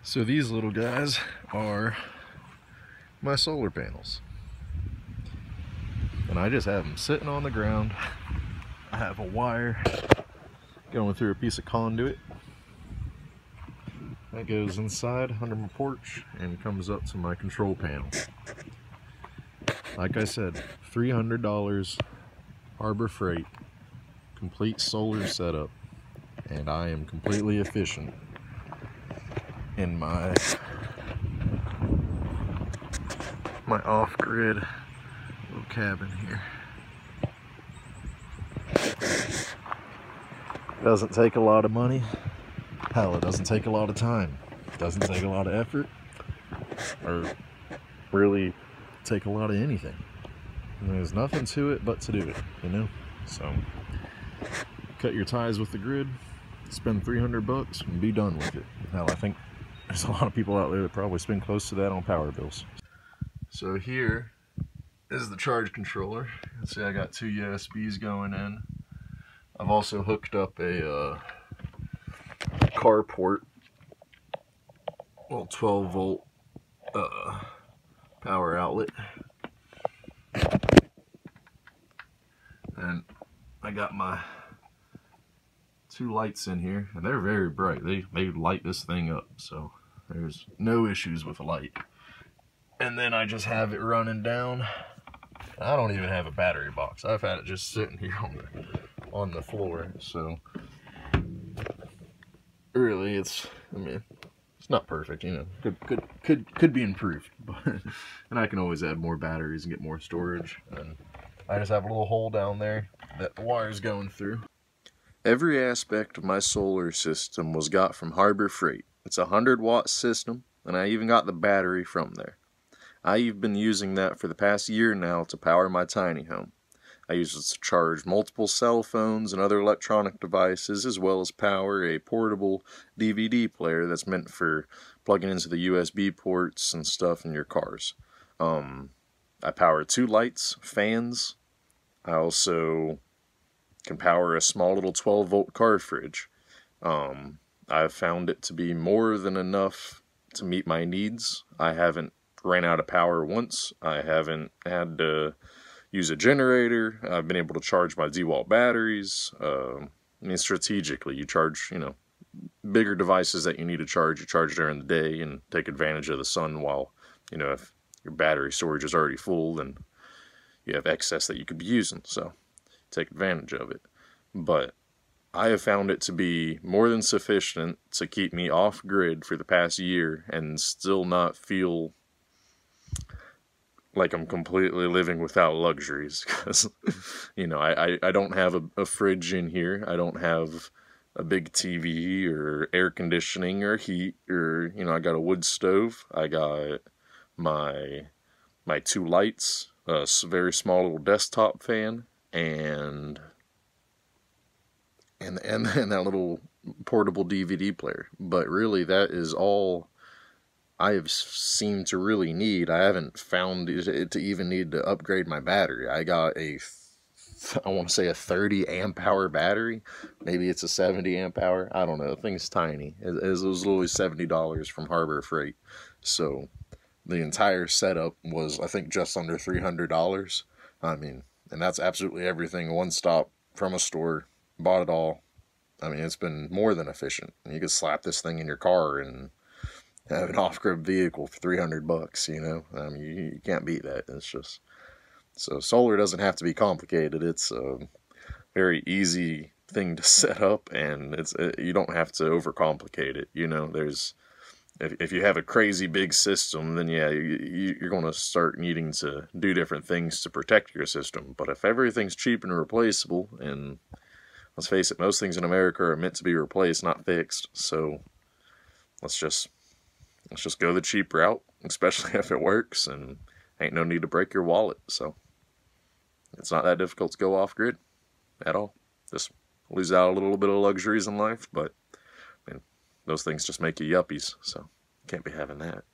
So these little guys are my solar panels. And I just have them sitting on the ground. I have a wire going through a piece of conduit that goes inside under my porch and comes up to my control panel. Like I said, $300 Harbor Freight, complete solar setup, and I am completely efficient in my off-grid little cabin here. Doesn't take a lot of money. Hell, it doesn't take a lot of time. It doesn't take a lot of effort, or really take a lot of anything. And there's nothing to it but to do it, you know? So, cut your ties with the grid, spend $300 and be done with it. Hell, I think there's a lot of people out there that probably spend close to that on power bills. So here is the charge controller. You can see I got 2 USBs going in. I've also hooked up a carport, well, 12 volt power outlet, and I got my 2 lights in here, and they're very bright. They light this thing up, so there's no issues with the light. And then I just have it running down. I don't even have a battery box. I've had it just sitting here on the floor, so really it's not perfect, you know. Could be improved, but and I can always add more batteries and get more storage. And I just have a little hole down there that the wire's going through. Every aspect of my solar system was got from Harbor Freight. It's a 100-watt system, and I even got the battery from there. I've been using that for the past year now to power my tiny home. I use it to charge multiple cell phones and other electronic devices, as well as power a portable DVD player that's meant for plugging into the USB ports and stuff in your cars. I power 2 lights, fans. I also can power a small little 12-volt car fridge. I've found it to be more than enough to meet my needs. I haven't ran out of power once. I haven't had to use a generator. I've been able to charge my DeWalt batteries. Strategically, you charge, bigger devices that you need to charge, you charge during the day and take advantage of the sun while, if your battery storage is already full, then you have excess that you could be using, so take advantage of it. But I have found it to be more than sufficient to keep me off grid for the past year and still not feel like I'm completely living without luxuries, because I don't have a fridge in here. I don't have a big TV or air conditioning or heat, or I got a wood stove. I got my 2 lights, a very small little desktop fan, and that little portable DVD player. But really, that is all I have seemed to really need. I haven't found it to even need to upgrade my battery. I got I want to say a 30 amp hour battery. Maybe it's a 70 amp hour. I don't know. The thing's tiny. It was literally $70 from Harbor Freight. So the entire setup was, I think, just under $300. And that's absolutely everything. One stop from a store. Bought it all. It's been more than efficient. You could slap this thing in your car and have an off-grid vehicle for $300, you can't beat that. It's just, so solar doesn't have to be complicated. It's a very easy thing to set up, and you don't have to overcomplicate it. There's, if you have a crazy big system, then yeah, you're going to start needing to do different things to protect your system. But if everything's cheap and replaceable, and let's face it, most things in America are meant to be replaced, not fixed, so let's just go the cheap route, especially if it works, and ain't no need to break your wallet. So it's not that difficult to go off grid at all. Just lose out a little bit of luxuries in life, but those things just make you yuppies, so can't be having that.